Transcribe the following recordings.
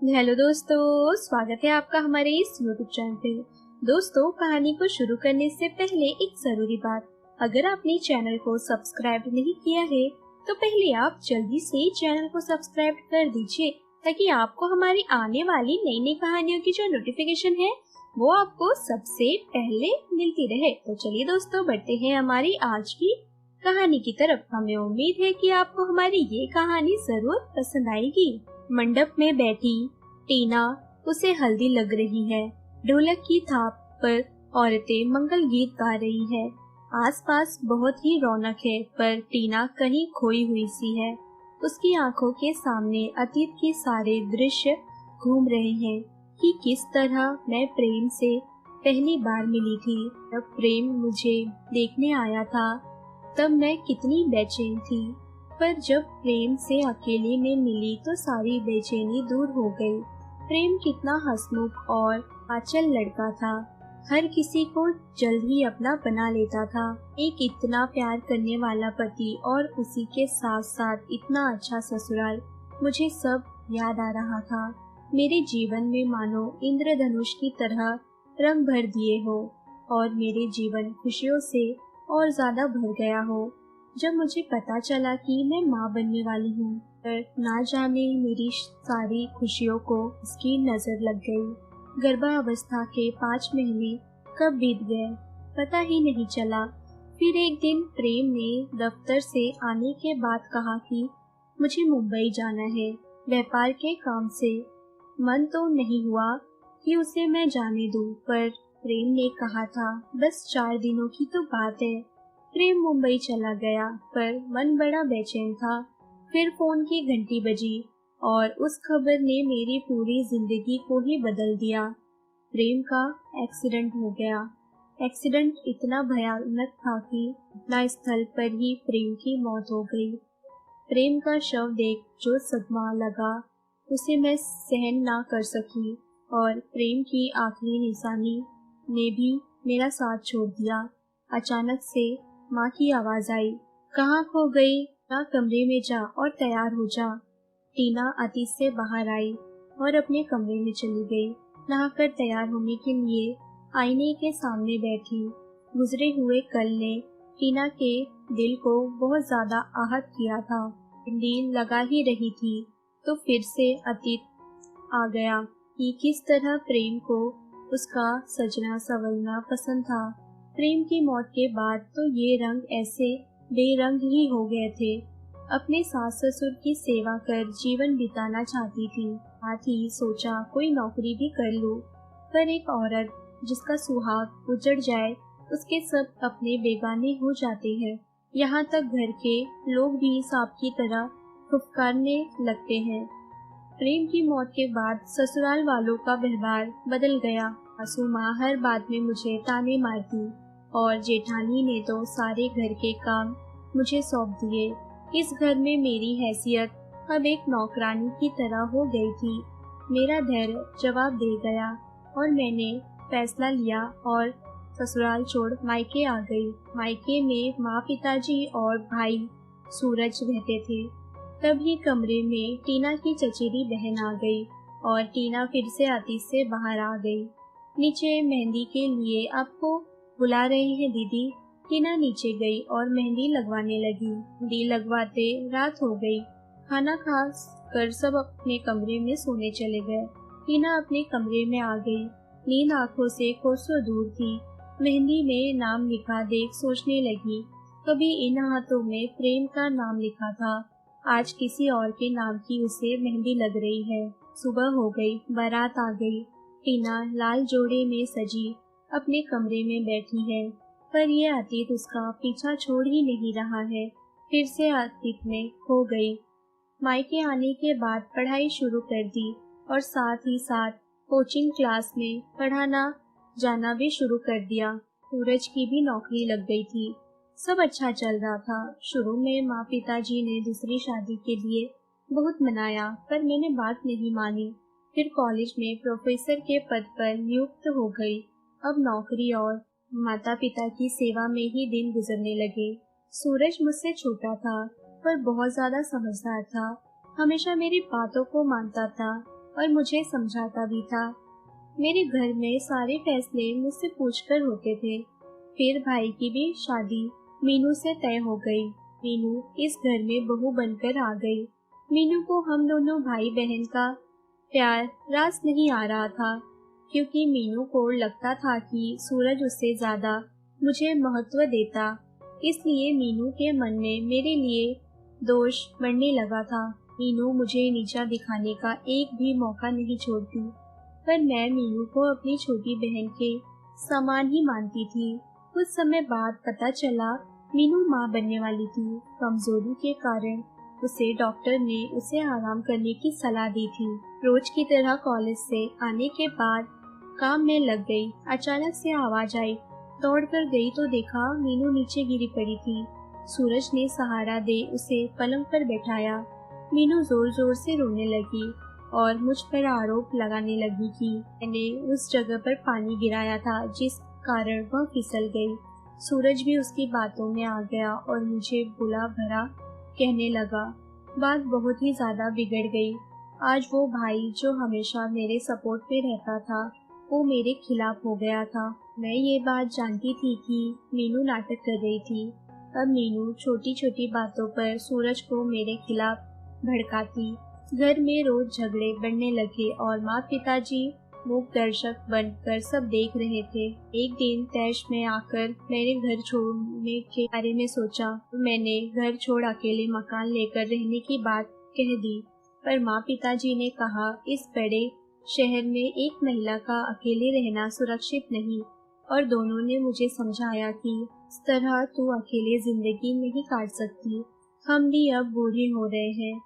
Hello दोस्तों, स्वागत है आपका हमारे इस YouTube चैनल पे। दोस्तों, कहानी को शुरू करने से पहले एक जरूरी बात, अगर आपने चैनल को सब्सक्राइब नहीं किया है तो पहले आप जल्दी से चैनल को सब्सक्राइब कर दीजिए ताकि आपको हमारी आने वाली नई नई कहानियों की जो नोटिफिकेशन है वो आपको सबसे पहले मिलती रहे। तो चलिए दोस्तों, बढ़ते हैं हमारी आज की कहानी की तरफ। हमें उम्मीद है कि आपको हमारी ये कहानी जरूर पसंद आएगी। मंडप में बैठी टीना, उसे हल्दी लग रही है। ढोलक की थाप पर औरतें मंगल गीत गा रही है। आसपास बहुत ही रौनक है, पर टीना कहीं खोई हुई सी है। उसकी आंखों के सामने अतीत के सारे दृश्य घूम रहे हैं कि किस तरह मैं प्रेम से पहली बार मिली थी। जब प्रेम मुझे देखने आया था तब मैं कितनी बेचैन थी, पर जब प्रेम से अकेले में मिली तो सारी बेचैनी दूर हो गई। प्रेम कितना हंसमुख और आंचल लड़का था, हर किसी को जल्द ही अपना बना लेता था। एक इतना प्यार करने वाला पति और उसी के साथ साथ इतना अच्छा ससुराल, मुझे सब याद आ रहा था। मेरे जीवन में मानो इंद्रधनुष की तरह रंग भर दिए हो और मेरे जीवन खुशियों से और ज्यादा भर गया हो। जब मुझे पता चला कि मैं माँ बनने वाली हूँ, पर ना जाने मेरी सारी खुशियों को उसकी नजर लग गई। गर्भावस्था के 5 महीने कब बीत गए पता ही नहीं चला। फिर एक दिन प्रेम ने दफ्तर से आने के बाद कहा कि मुझे मुंबई जाना है व्यापार के काम से। मन तो नहीं हुआ कि उसे मैं जाने दूं, पर प्रेम ने कहा था बस 4 दिनों की तो बात है। प्रेम मुंबई चला गया, पर मन बड़ा बेचैन था। फिर फोन की घंटी बजी और उस खबर ने मेरी पूरी जिंदगी को ही बदल दिया। प्रेम का एक्सीडेंट हो गया। एक्सीडेंट इतना भयानक था कि घटनास्थल पर ही प्रेम की मौत हो गई। प्रेम का शव देख जो सदमा लगा उसे मैं सहन ना कर सकी और प्रेम की आखिरी निशानी ने भी मेरा साथ छोड़ दिया। अचानक से माँ की आवाज आई, कहाँ खो गई? ना कमरे में जा और तैयार हो जा। टीना अतीत से बाहर आई और अपने कमरे में चली गई। नहाकर तैयार होने के लिए आईने के सामने बैठी। गुजरे हुए कल ने टीना के दिल को बहुत ज्यादा आहत किया था। दिल लगा ही रही थी तो फिर से अतीत आ गया कि किस तरह प्रेम को उसका सजना संवरना पसंद था। प्रेम की मौत के बाद तो ये रंग ऐसे बेरंग ही हो गए थे। अपने सास ससुर की सेवा कर जीवन बिताना चाहती थी। साथ ही सोचा कोई नौकरी भी कर लूं, पर एक औरत जिसका सुहाग उजड़ जाए उसके सब अपने बेगाने हो जाते हैं। यहाँ तक घर के लोग भी सांप की तरह फुफकारने लगते हैं। प्रेम की मौत के बाद ससुराल वालों का व्यवहार बदल गया। सासू माँ हर बात में मुझे ताने मारती और जेठानी ने तो सारे घर के काम मुझे सौंप दिए। इस घर में मेरी हैसियत अब एक नौकरानी की तरह हो गई थी। मेरा धैर्य जवाब दे गया और मैंने फैसला लिया और ससुराल छोड़ मायके आ गई। मायके में माँ, पिताजी और भाई सूरज रहते थे। तभी कमरे में टीना की चचेरी बहन आ गई और टीना फिर से अतीत से बाहर आ गई। नीचे मेहंदी के लिए आपको बुला रहे हैं दीदी। टीना नीचे गई और मेहंदी लगवाने लगी। मेहंदी लगवाते रात हो गई। खाना खा कर सब अपने कमरे में सोने चले गए। टीना अपने कमरे में आ गई। नींद आंखों से कोसों दूर थी। मेहंदी में नाम लिखा देख सोचने लगी, कभी इन हाथों में प्रेम का नाम लिखा था, आज किसी और के नाम की उसे मेहंदी लग रही है। सुबह हो गई, बारात आ गई। टीना लाल जोड़े में सजी अपने कमरे में बैठी है, पर ये अतीत उसका पीछा छोड़ ही नहीं रहा है। फिर से अतीत में खो गई। मायके आने के बाद पढ़ाई शुरू कर दी और साथ ही साथ कोचिंग क्लास में पढ़ाना जाना भी शुरू कर दिया। सूरज की भी नौकरी लग गई थी। सब अच्छा चल रहा था। शुरू में माँ पिताजी ने दूसरी शादी के लिए बहुत मनाया, पर मैंने बात नहीं मानी। फिर कॉलेज में प्रोफेसर के पद पर नियुक्त हो गई। अब नौकरी और माता पिता की सेवा में ही दिन गुजरने लगे। सूरज मुझसे छोटा था, पर बहुत ज्यादा समझदार था। हमेशा मेरी बातों को मानता था। और मुझे समझाता भी था। मेरे घर में सारे फैसले मुझसे पूछकर होते थे। फिर भाई की भी शादी मीनू से तय हो गई। मीनू इस घर में बहू बनकर आ गई। मीनू को हम दोनों भाई बहन का प्यार रास नहीं आ रहा था, क्योंकि मीनू को लगता था कि सूरज उससे ज्यादा मुझे महत्व देता। इसलिए मीनू के मन में मेरे लिए दोष बढ़ने लगा था। मीनू मुझे नीचा दिखाने का एक भी मौका नहीं छोड़ती, पर मैं मीनू को अपनी छोटी बहन के समान ही मानती थी। कुछ समय बाद पता चला मीनू माँ बनने वाली थी। कमजोरी के कारण उसे डॉक्टर ने उसे आराम करने की सलाह दी थी। रोज की तरह कॉलेज से आने के बाद काम में लग गई। अचानक से आवाज आई। दौड़ कर गई तो देखा मीनू नीचे गिरी पड़ी थी। सूरज ने सहारा दे उसे पलंग पर बैठाया। मीनू जोर जोर से रोने लगी और मुझ पर आरोप लगाने लगी कि मैंने उस जगह पर पानी गिराया था जिस कारण वह फिसल गई। सूरज भी उसकी बातों में आ गया और मुझे बुला भरा कहने लगा। बात बहुत ही ज्यादा बिगड़ गई। आज वो भाई जो हमेशा मेरे सपोर्ट में रहता था, वो मेरे खिलाफ हो गया था। मैं ये बात जानती थी कि मीनू नाटक कर रही थी। अब मीनू छोटी छोटी बातों पर सूरज को मेरे खिलाफ भड़काती। घर में रोज झगड़े बढ़ने लगे और माँ पिताजी मूक दर्शक बनकर सब देख रहे थे। एक दिन तैश में आकर मैंने घर छोड़ने के बारे में सोचा। मैंने घर छोड़ अकेले मकान लेकर रहने की बात कह दी, पर माँ पिताजी ने कहा इस बड़े शहर में एक महिला का अकेले रहना सुरक्षित नहीं, और दोनों ने मुझे समझाया कि इस तरह तू अकेले जिंदगी नहीं काट सकती। हम भी अब बूढ़े हो रहे हैं,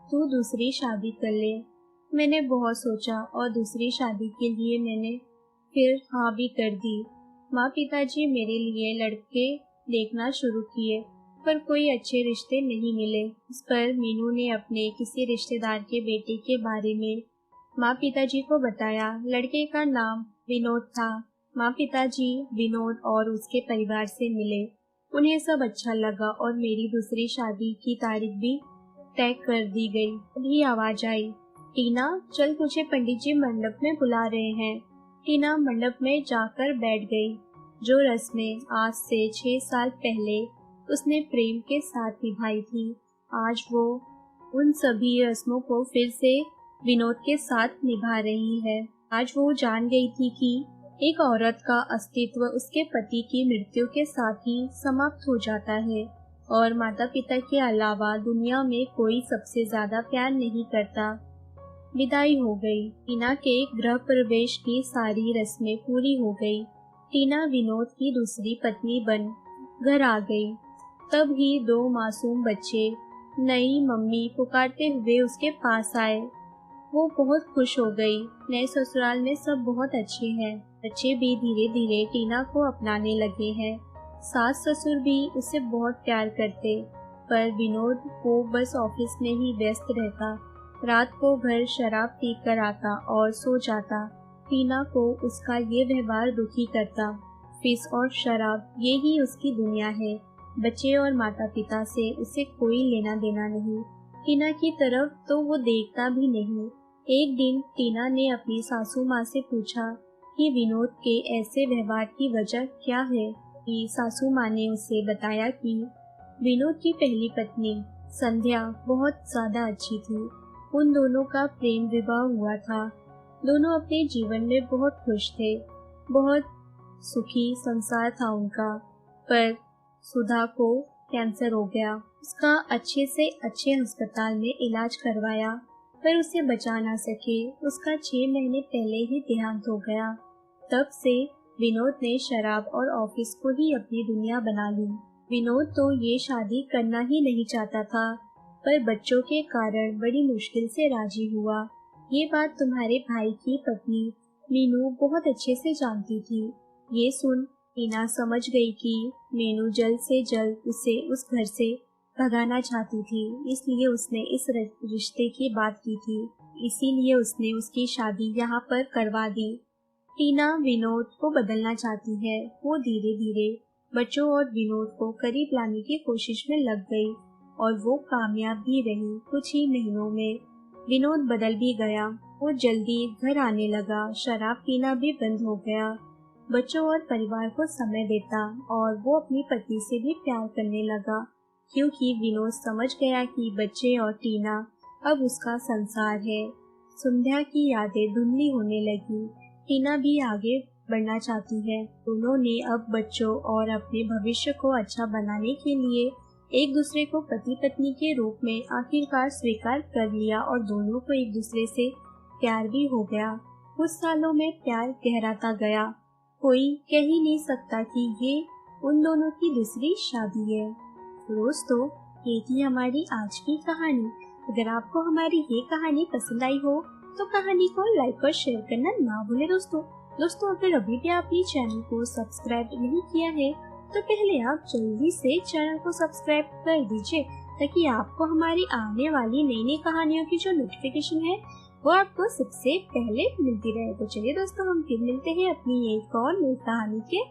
तू दूसरी शादी कर ले। मैंने बहुत सोचा और दूसरी शादी के लिए मैंने फिर हाँ भी कर दी। माँ पिताजी मेरे लिए लड़के देखना शुरू किए, पर कोई अच्छे रिश्ते नहीं मिले। इस पर मीनू ने अपने किसी रिश्तेदार के बेटे के बारे में माँ पिताजी को बताया। लड़के का नाम विनोद था। माँ पिताजी विनोद और उसके परिवार से मिले। उन्हें सब अच्छा लगा और मेरी दूसरी शादी की तारीख भी तय कर दी गई। अभी आवाज आई, टीना चल तुझे पंडित जी मंडप में बुला रहे हैं। टीना मंडप में जाकर बैठ गई। जो रस्में आज से 6 साल पहले उसने प्रेम के साथ निभाई थी, आज वो उन सभी रस्मों को फिर से विनोद के साथ निभा रही है। आज वो जान गई थी कि एक औरत का अस्तित्व उसके पति की मृत्यु के साथ ही समाप्त हो जाता है, और माता पिता के अलावा दुनिया में कोई सबसे ज्यादा प्यार नहीं करता। विदाई हो गई। टीना के गृह प्रवेश की सारी रस्में पूरी हो गई। टीना विनोद की दूसरी पत्नी बन घर आ गई। तब ही 2 मासूम बच्चे नई मम्मी पुकारते हुए उसके पास आए। वो बहुत खुश हो गई। नए ससुराल में सब बहुत अच्छे हैं। बच्चे भी धीरे धीरे टीना को अपनाने लगे हैं। सास ससुर भी उसे बहुत प्यार करते, पर विनोद को बस ऑफिस में ही व्यस्त रहता। रात को घर शराब पी कर आता और सो जाता। टीना को उसका ये व्यवहार दुखी करता। फिश और शराब ये ही उसकी दुनिया है। बच्चे और माता पिता से उसे कोई लेना देना नहीं। टीना की तरफ तो वो देखता भी नहीं। एक दिन टीना ने अपनी सासू माँ से पूछा कि विनोद के ऐसे व्यवहार की वजह क्या है। कि सासू माँ ने उसे बताया कि विनोद की पहली पत्नी संध्या बहुत ज्यादा अच्छी थी। उन दोनों का प्रेम विवाह हुआ था। दोनों अपने जीवन में बहुत खुश थे। बहुत सुखी संसार था उनका। पर सुधा को कैंसर हो गया। उसका अच्छे से अच्छे अस्पताल में इलाज करवाया, पर उसे बचा ना सके। उसका 6 महीने पहले ही देहांत हो गया। तब से विनोद ने शराब और ऑफिस को ही अपनी दुनिया बना ली। विनोद तो ये शादी करना ही नहीं चाहता था, पर बच्चों के कारण बड़ी मुश्किल से राजी हुआ। ये बात तुम्हारे भाई की पत्नी मीनू बहुत अच्छे से जानती थी। ये सुन टीना समझ गई कि मीनू जल्द से जल्द उसे उस घर से भगाना चाहती थी, इसलिए उसने इस रिश्ते की बात की थी। इसीलिए उसने उसकी शादी यहाँ पर करवा दी। टीना विनोद को बदलना चाहती है। वो धीरे धीरे बच्चों और विनोद को करीब लाने की कोशिश में लग गई, और वो कामयाब भी रही। कुछ ही महीनों में विनोद बदल भी गया वो जल्दी घर आने लगा, शराब पीना भी बंद हो गया, बच्चों और परिवार को समय देता और वो अपनी पत्नी से भी प्यार करने लगा, क्योंकि विनोद समझ गया कि बच्चे और टीना अब उसका संसार है। संध्या की यादें धुंधली होने लगी। टीना भी आगे बढ़ना चाहती है। दोनों ने अब बच्चों और अपने भविष्य को अच्छा बनाने के लिए एक दूसरे को पति पत्नी के रूप में आखिरकार स्वीकार कर लिया और दोनों को एक दूसरे से प्यार भी हो गया। कुछ सालों में प्यार गहराता गया। कोई कह ही नहीं सकता कि ये उन दोनों की दूसरी शादी है। दोस्तों, ये थी हमारी आज की कहानी। अगर आपको हमारी ये कहानी पसंद आई हो तो कहानी को लाइक और शेयर करना ना भूलें। दोस्तों, अगर अभी भी आपने चैनल को सब्सक्राइब नहीं किया है तो पहले आप जल्दी से चैनल को सब्सक्राइब कर दीजिए, ताकि आपको हमारी आने वाली नई नई कहानियों की जो नोटिफिकेशन है वो आपको सबसे पहले मिलती रहे। तो चलिए दोस्तों, हम फिर मिलते हैं अपनी एक और नई कहानी के